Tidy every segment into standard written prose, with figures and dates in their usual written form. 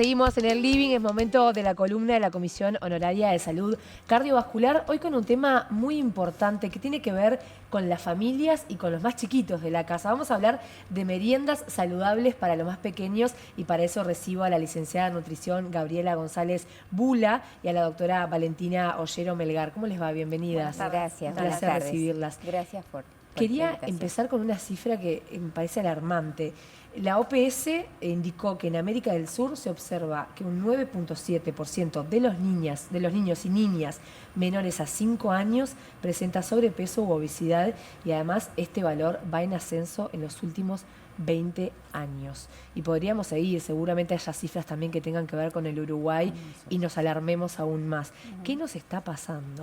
seguimos en el living, es momento de la columna de la Comisión Honoraria de Salud Cardiovascular, hoy con un tema muy importante que tiene que ver con las familias y con los más chiquitos de la casa. Vamos a hablar de meriendas saludables para los más pequeños y para eso recibo a la licenciada en nutrición Gabriela González Bula y a la doctora Valentina Ollero Melgar. ¿Cómo les va? Bienvenidas. Gracias. Un placer recibirlas. Gracias por Quería empezar con una cifra que me parece alarmante. La OPS indicó que en América del Sur se observa que un 9.7% de los niños y niñas menores a 5 años presenta sobrepeso u obesidad y además este valor va en ascenso en los últimos 20 años. Y podríamos seguir, seguramente haya cifras también que tengan que ver con el Uruguay y nos alarmemos aún más. ¿Qué nos está pasando?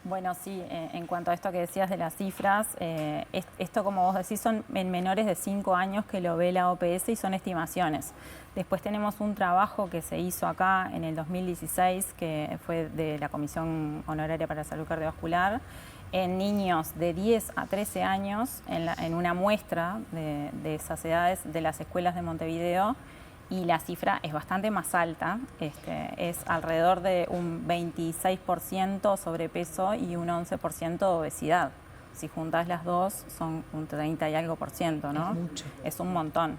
Bueno, sí, en cuanto a esto que decías de las cifras, esto como vos decís son en menores de 5 años que lo ve la OPS y son estimaciones. Después tenemos un trabajo que se hizo acá en el 2016, que fue de la Comisión Honoraria para la Salud Cardiovascular, en niños de 10 a 13 años, en una muestra de esas edades de las escuelas de Montevideo, y la cifra es bastante más alta, es alrededor de un 26% sobrepeso y un 11% de obesidad. Si juntas las dos son un 30 y algo por ciento, ¿no? Es mucho. Es un montón.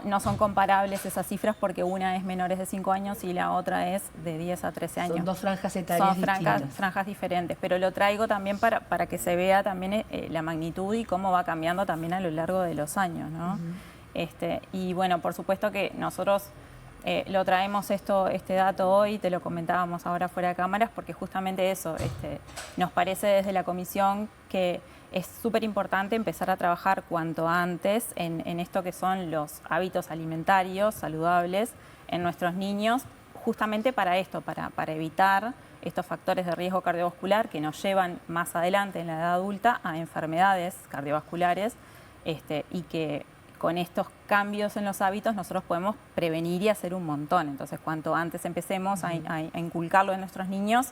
No son comparables esas cifras porque una es menores de 5 años y la otra es de 10 a 13 años. Son dos franjas etarias distintas. Franjas diferentes, pero lo traigo también para que se vea también la magnitud y cómo va cambiando también a lo largo de los años, ¿no? Y bueno, por supuesto que nosotros lo traemos este dato hoy, te lo comentábamos ahora fuera de cámaras, porque justamente eso, nos parece desde la comisión que es súper importante empezar a trabajar cuanto antes en esto que son los hábitos alimentarios saludables en nuestros niños, justamente para esto, para evitar estos factores de riesgo cardiovascular que nos llevan más adelante en la edad adulta a enfermedades cardiovasculares y que con estos cambios en los hábitos nosotros podemos prevenir y hacer un montón. Entonces, cuanto antes empecemos a inculcarlo en nuestros niños,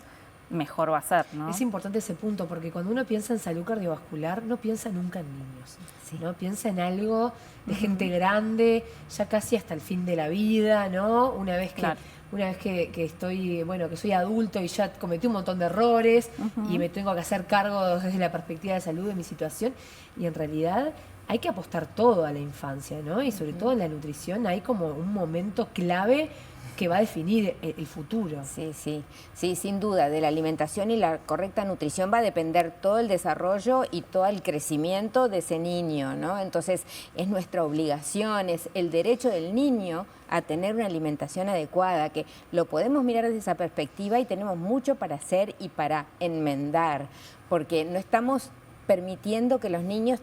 mejor va a ser, ¿no? Es importante ese punto, porque cuando uno piensa en salud cardiovascular, no piensa nunca en niños, ¿no? Piensa en algo de gente grande, ya casi hasta el fin de la vida, ¿no? Una vez que estoy, bueno, que soy adulto y ya cometí un montón de errores y me tengo que hacer cargo desde la perspectiva de salud de mi situación, y en realidad hay que apostar todo a la infancia, ¿no? Y sobre todo en la nutrición hay como un momento clave que va a definir el futuro. Sí, sin duda. De la alimentación y la correcta nutrición va a depender todo el desarrollo y todo el crecimiento de ese niño, ¿no? Entonces, es nuestra obligación, es el derecho del niño a tener una alimentación adecuada, que lo podemos mirar desde esa perspectiva y tenemos mucho para hacer y para enmendar, porque no estamos permitiendo que los niños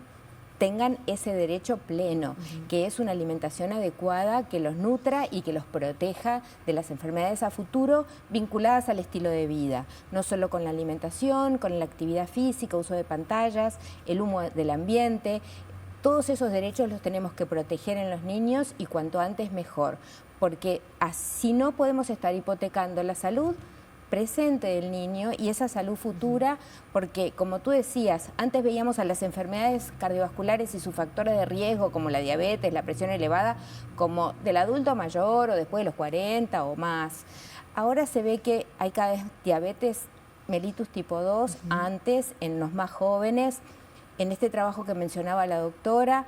tengan ese derecho pleno, que es una alimentación adecuada, que los nutra y que los proteja de las enfermedades a futuro vinculadas al estilo de vida, no solo con la alimentación, con la actividad física, uso de pantallas, el humo del ambiente. Todos esos derechos los tenemos que proteger en los niños y cuanto antes mejor, porque así no podemos estar hipotecando la salud presente del niño y esa salud futura, porque como tú decías, antes veíamos a las enfermedades cardiovasculares y sus factores de riesgo como la diabetes, la presión elevada, como del adulto mayor o después de los 40 o más. Ahora se ve que hay cada vez diabetes mellitus tipo 2 antes en los más jóvenes. En este trabajo que mencionaba la doctora,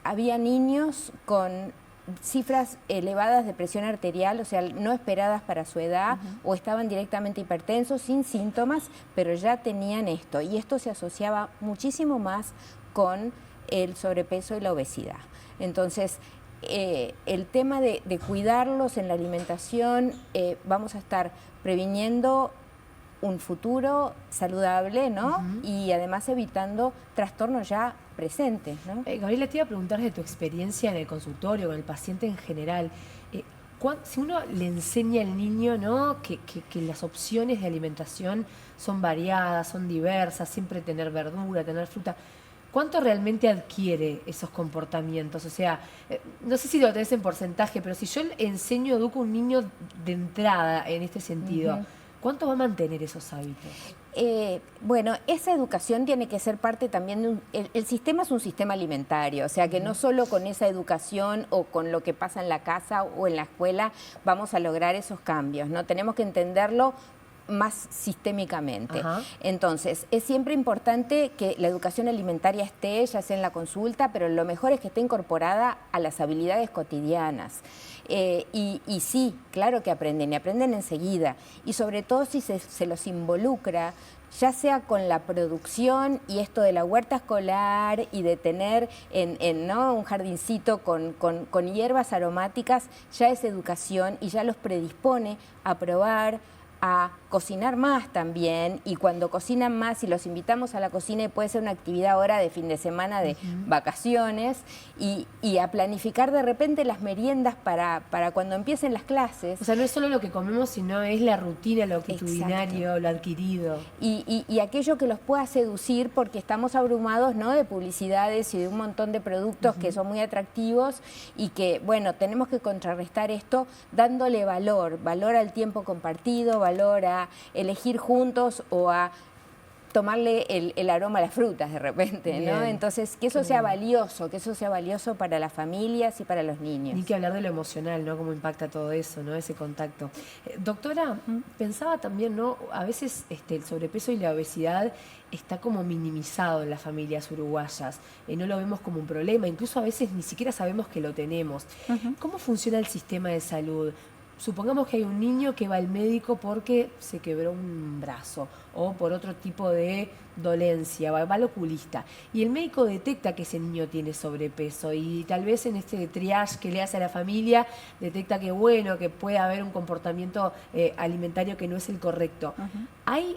había niños con cifras elevadas de presión arterial, o sea, no esperadas para su edad, o estaban directamente hipertensos, sin síntomas, pero ya tenían esto. Y esto se asociaba muchísimo más con el sobrepeso y la obesidad. Entonces, el tema de cuidarlos en la alimentación, vamos a estar previniendo un futuro saludable, ¿no? Y además evitando trastornos ya presentes, ¿no? Gabriela, te iba a preguntar de tu experiencia en el consultorio, con el paciente en general. Si uno le enseña al niño, ¿no?, que las opciones de alimentación son variadas, son diversas, siempre tener verdura, tener fruta, ¿cuánto realmente adquiere esos comportamientos? O sea, no sé si lo tenés en porcentaje, pero si yo educo a un niño de entrada en este sentido, ¿cuánto va a mantener esos hábitos? bueno, esa educación tiene que ser parte también de el sistema es un sistema alimentario, o sea que no solo con esa educación o con lo que pasa en la casa o en la escuela vamos a lograr esos cambios, ¿no? Tenemos que entenderlo más sistémicamente. Ajá. Entonces, es siempre importante que la educación alimentaria esté, ya sea en la consulta, pero lo mejor es que esté incorporada a las habilidades cotidianas. Y sí, claro que aprenden, y aprenden enseguida. Y sobre todo si se los involucra, ya sea con la producción y esto de la huerta escolar y de tener ¿no? un jardincito con hierbas aromáticas, ya es educación y ya los predispone a probar, a cocinar más también, y cuando cocinan más y los invitamos a la cocina, y puede ser una actividad ahora de fin de semana de vacaciones, y a planificar de repente las meriendas para cuando empiecen las clases. O sea, no es solo lo que comemos, sino es la rutina, lo actitudinario, lo adquirido. Y aquello que los pueda seducir, porque estamos abrumados, ¿no?, de publicidades y de un montón de productos que son muy atractivos, y que, bueno, tenemos que contrarrestar esto dándole valor al tiempo compartido, valor a elegir juntos o a tomarle el aroma a las frutas de repente, ¿no? Bien. Entonces, que eso sea valioso, para las familias y para los niños. Ni que hablar de lo emocional, ¿no? Cómo impacta todo eso, ¿no? Ese contacto. Doctora, pensaba también, ¿no? A veces el sobrepeso y la obesidad está como minimizado en las familias uruguayas. No lo vemos como un problema, incluso a veces ni siquiera sabemos que lo tenemos. ¿Cómo funciona el sistema de salud? Supongamos que hay un niño que va al médico porque se quebró un brazo o por otro tipo de dolencia, va al oculista, y el médico detecta que ese niño tiene sobrepeso, y tal vez en este triage que le hace a la familia detecta que, bueno, que puede haber un comportamiento alimentario que no es el correcto. ¿Hay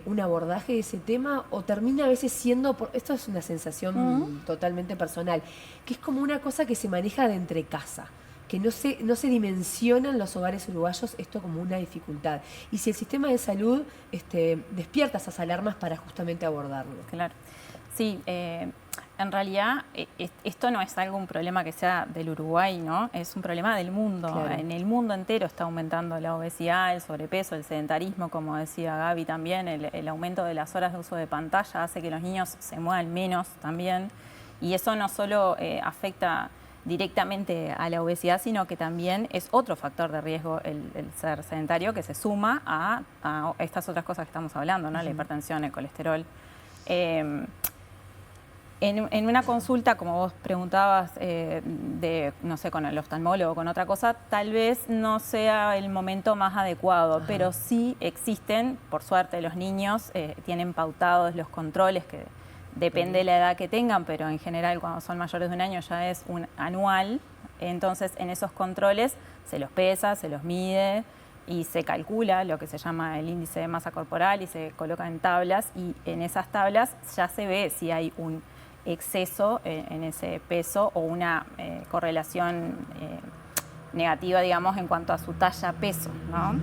un abordaje de ese tema, o termina a veces siendo, esto es una sensación totalmente personal, que es como una cosa que se maneja de entre casa, que no se dimensionan los hogares uruguayos esto como una dificultad? Y si el sistema de salud despierta esas alarmas para justamente abordarlo. Claro. Sí, en realidad esto no es un problema que sea del Uruguay, ¿no? Es un problema del mundo. Claro. En el mundo entero está aumentando la obesidad, el sobrepeso, el sedentarismo, como decía Gaby también. El aumento de las horas de uso de pantalla hace que los niños se muevan menos también. Y eso no solo afecta directamente a la obesidad, sino que también es otro factor de riesgo el ser sedentario, que se suma a estas otras cosas que estamos hablando, ¿no? La hipertensión, el colesterol. En una consulta, como vos preguntabas, no sé, con el oftalmólogo o con otra cosa, tal vez no sea el momento más adecuado, pero sí existen, por suerte los niños tienen pautados los controles que depende de la edad que tengan, pero en general cuando son mayores de un año ya es un anual. Entonces en esos controles se los pesa, se los mide y se calcula lo que se llama el índice de masa corporal y se coloca en tablas, y en esas tablas ya se ve si hay un exceso en ese peso o una correlación negativa, digamos, en cuanto a su talla-peso, ¿no?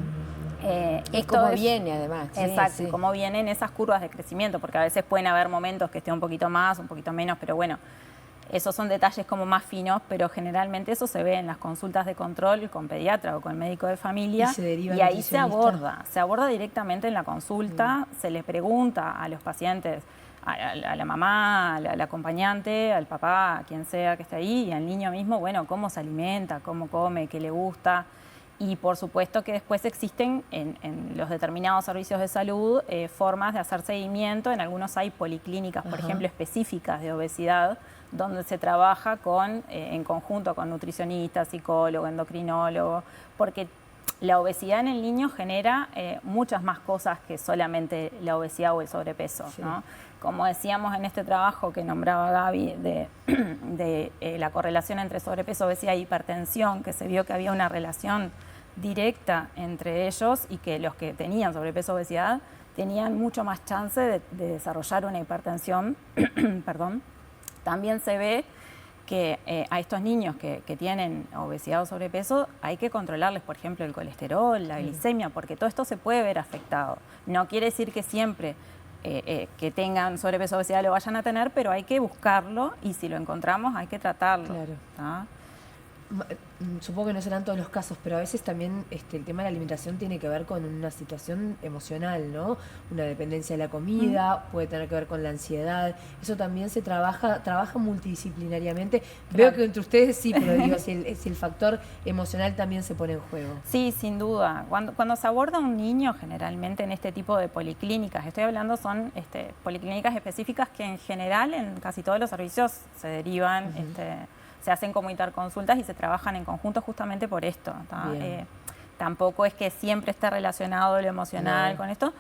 Es como viene, además. Exacto, sí. como vienen esas curvas de crecimiento, porque a veces pueden haber momentos que esté un poquito más, un poquito menos, pero bueno, esos son detalles como más finos, pero generalmente eso se ve en las consultas de control con pediatra o con médico de familia, y ahí se aborda directamente en la consulta, se le pregunta a los pacientes, a la mamá, al acompañante, al papá, a quien sea que esté ahí, y al niño mismo, bueno, cómo se alimenta, cómo come, qué le gusta. Y por supuesto que después existen en los determinados servicios de salud formas de hacer seguimiento. En algunos hay policlínicas, por ejemplo, específicas de obesidad, donde se trabaja en conjunto con nutricionistas, psicólogo, endocrinólogo, porque la obesidad en el niño genera muchas más cosas que solamente la obesidad o el sobrepeso, ¿no? Como decíamos en este trabajo que nombraba Gaby de la correlación entre sobrepeso, obesidad e hipertensión, que se vio que había una relación directa entre ellos, y que los que tenían sobrepeso o obesidad tenían mucho más chance de desarrollar una hipertensión. Perdón. También se ve que a estos niños que tienen obesidad o sobrepeso hay que controlarles, por ejemplo, el colesterol, la glicemia, porque todo esto se puede ver afectado. No quiere decir que siempre que tengan sobrepeso o obesidad lo vayan a tener, pero hay que buscarlo, y si lo encontramos hay que tratarlo. Claro. ¿tá? supongo que no serán todos los casos, pero a veces también el tema de la alimentación tiene que ver con una situación emocional, ¿no? Una dependencia de la comida, puede tener que ver con la ansiedad. Eso también se trabaja multidisciplinariamente. Claro. Veo que entre ustedes sí, pero digo, si el factor emocional también se pone en juego. Sí, sin duda. Cuando se aborda un niño, generalmente en este tipo de policlínicas, estoy hablando son policlínicas específicas que en general en casi todos los servicios se derivan, se hacen como interconsultas y se trabajan en conjunto justamente por esto. Tampoco es que siempre esté relacionado lo emocional con esto.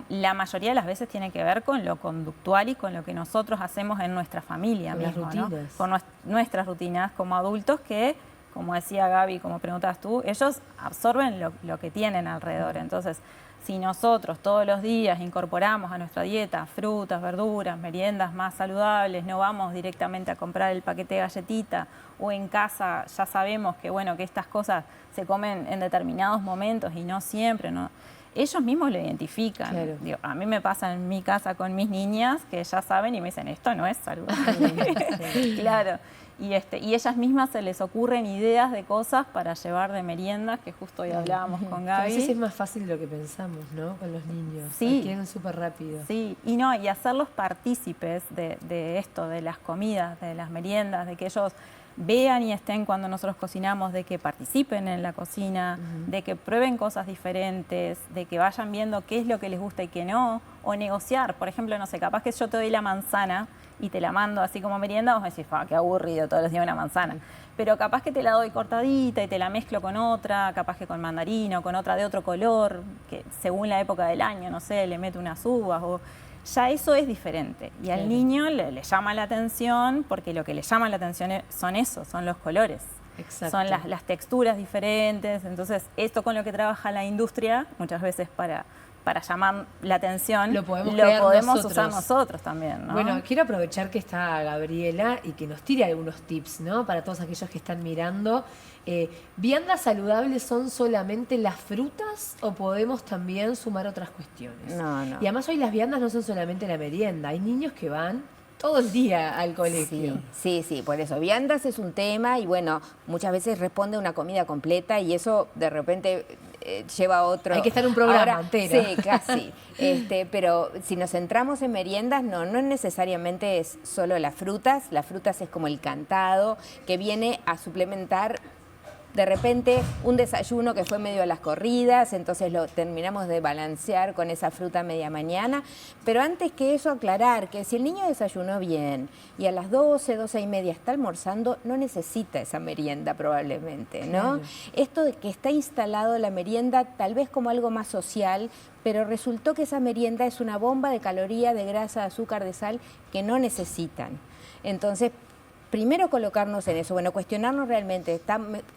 La mayoría de las veces tiene que ver con lo conductual y con lo que nosotros hacemos en nuestra familia misma, ¿no? Con nuestras rutinas como adultos que, como decía Gaby, como preguntabas tú, ellos absorben lo que tienen alrededor. Entonces, si nosotros todos los días incorporamos a nuestra dieta frutas, verduras, meriendas más saludables, no vamos directamente a comprar el paquete de galletita, o en casa ya sabemos que, bueno, que estas cosas se comen en determinados momentos y no siempre, ¿no? Ellos mismos lo identifican. Claro. Digo, a mí me pasa en mi casa con mis niñas que ya saben y me dicen, esto no es saludable. Claro. Y ellas mismas se les ocurren ideas de cosas para llevar de meriendas, que justo hoy hablábamos con Gaby. A veces es más fácil de lo que pensamos, ¿no? Con los niños. Sí. Quieren súper rápido. Sí, y hacerlos partícipes de esto, de las comidas, de las meriendas, de que ellos vean y estén cuando nosotros cocinamos, de que participen en la cocina, de que prueben cosas diferentes, de que vayan viendo qué es lo que les gusta y qué no, o negociar. Por ejemplo, no sé, capaz que yo te doy la manzana y te la mando así como merienda, vos me decís, qué aburrido todos los días una manzana. Pero capaz que te la doy cortadita y te la mezclo con otra, capaz que con mandarina o con otra de otro color, que según la época del año, no sé, le meto unas uvas o... Ya eso es diferente y al niño le llama la atención porque lo que le llama la atención son los colores. Exacto. Son las texturas diferentes. Entonces, esto con lo que trabaja la industria, muchas veces para llamar la atención, lo podemos usar nosotros también, ¿no? Bueno, quiero aprovechar que está Gabriela y que nos tire algunos tips, ¿no? Para todos aquellos que están mirando. ¿Viandas saludables son solamente las frutas o podemos también sumar otras cuestiones? No. Y además hoy las viandas no son solamente la merienda. Hay niños que van todo el día al colegio. Sí, por eso. Viandas es un tema y bueno, muchas veces responde a una comida completa y eso de repente lleva a otro... Hay que estar en un programa entero. Sí, casi. Pero si nos centramos en meriendas, no necesariamente es solo las frutas. Las frutas es como el cantado que viene a suplementar de repente un desayuno que fue medio a las corridas, entonces lo terminamos de balancear con esa fruta media mañana. Pero antes que eso, aclarar que si el niño desayunó bien y a las 12:30 está almorzando, no necesita esa merienda probablemente, ¿no? Esto de que está instalado la merienda tal vez como algo más social, pero resultó que esa merienda es una bomba de calorías, de grasa, de azúcar, de sal que no necesitan. Entonces, primero colocarnos en eso, bueno, cuestionarnos realmente,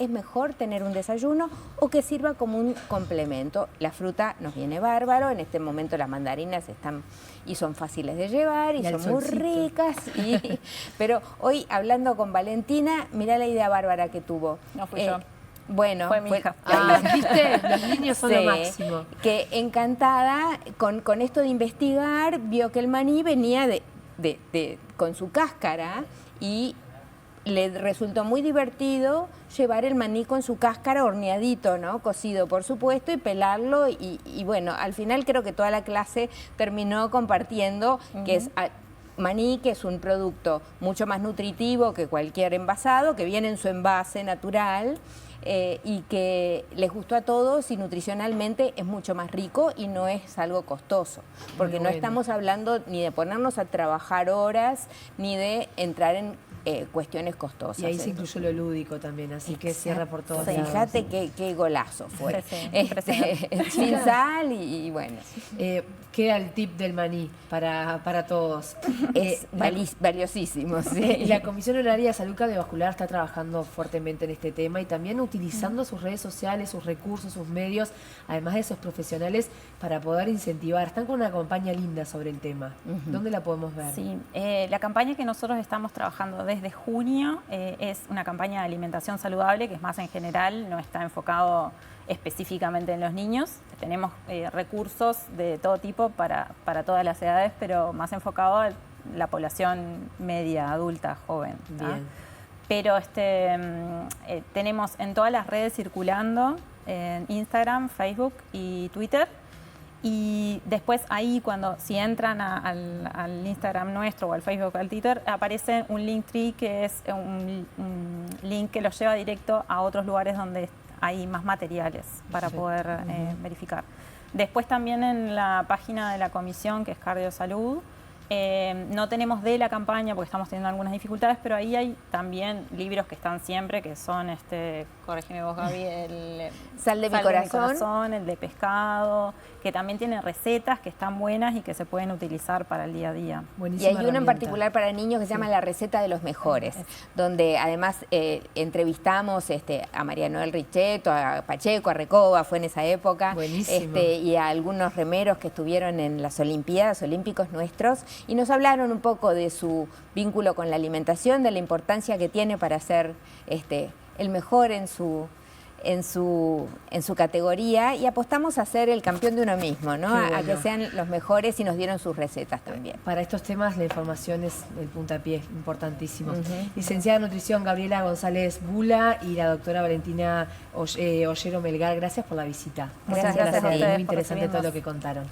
¿es mejor tener un desayuno o que sirva como un complemento? La fruta nos viene bárbaro, en este momento las mandarinas están y son fáciles de llevar y son muy ricas. Pero hoy, hablando con Valentina, mirá la idea bárbara que tuvo. No fui yo. Bueno, fue mi hija. ¿Viste? Los niños son lo máximo. Que encantada con esto de investigar, vio que el maní venía con su cáscara y le resultó muy divertido llevar el maní con su cáscara horneadito, ¿no? Cocido, por supuesto, y pelarlo. Y bueno, al final creo que toda la clase terminó compartiendo que es maní, que es un producto mucho más nutritivo que cualquier envasado, que viene en su envase natural. Y que les gustó a todos y nutricionalmente es mucho más rico y no es algo costoso, porque no estamos hablando ni de ponernos a trabajar horas ni de entrar en cuestiones costosas. Y ahí se incluyó lo lúdico también, así que cierra por todos lados. Fíjate qué golazo fue. Sin sal y bueno. Queda el tip del maní para todos. Es valiosísimo. Sí. La Comisión Honoraria de Salud Cardiovascular está trabajando fuertemente en este tema y también utilizando sus redes sociales, sus recursos, sus medios, además de esos profesionales, para poder incentivar. Están con una campaña linda sobre el tema. ¿Dónde la podemos ver? Sí, la campaña que nosotros estamos trabajando desde junio es una campaña de alimentación saludable, que es más en general, no está enfocado específicamente en los niños. Tenemos recursos de todo tipo para todas las edades, pero más enfocado a la población media, adulta, joven. Bien. pero tenemos en todas las redes circulando, en Instagram, Facebook y Twitter. Y después ahí, si entran al Instagram nuestro o al Facebook o al Twitter, aparece un Linktree, que es un link que los lleva directo a otros lugares donde hay más materiales para poder verificar. Después también en la página de la comisión, que es Cardiosalud, no tenemos de la campaña porque estamos teniendo algunas dificultades, pero ahí hay también libros que están siempre, que son, corrígeme vos, Gaby, el Sal de mi corazón, el de pescado, que también tiene recetas que están buenas y que se pueden utilizar para el día a día. Buenísima. Y hay uno en particular para niños que se llama La receta de los mejores, donde además entrevistamos a María Noel Richetto, a Pacheco, a Recoba, fue en esa época, y a algunos remeros que estuvieron en las Olimpiadas, olímpicos nuestros, y nos hablaron un poco de su vínculo con la alimentación, de la importancia que tiene para ser el mejor en su categoría, y apostamos a ser el campeón de uno mismo, ¿no? Bueno. A que sean los mejores, y nos dieron sus recetas también. Para estos temas la información es el puntapié, importantísimo. Licenciada en Nutrición Gabriela González Bula y la doctora Valentina Ollero Melgar, gracias por la visita. Muchas gracias a ustedes. Muy interesante todo lo que contaron.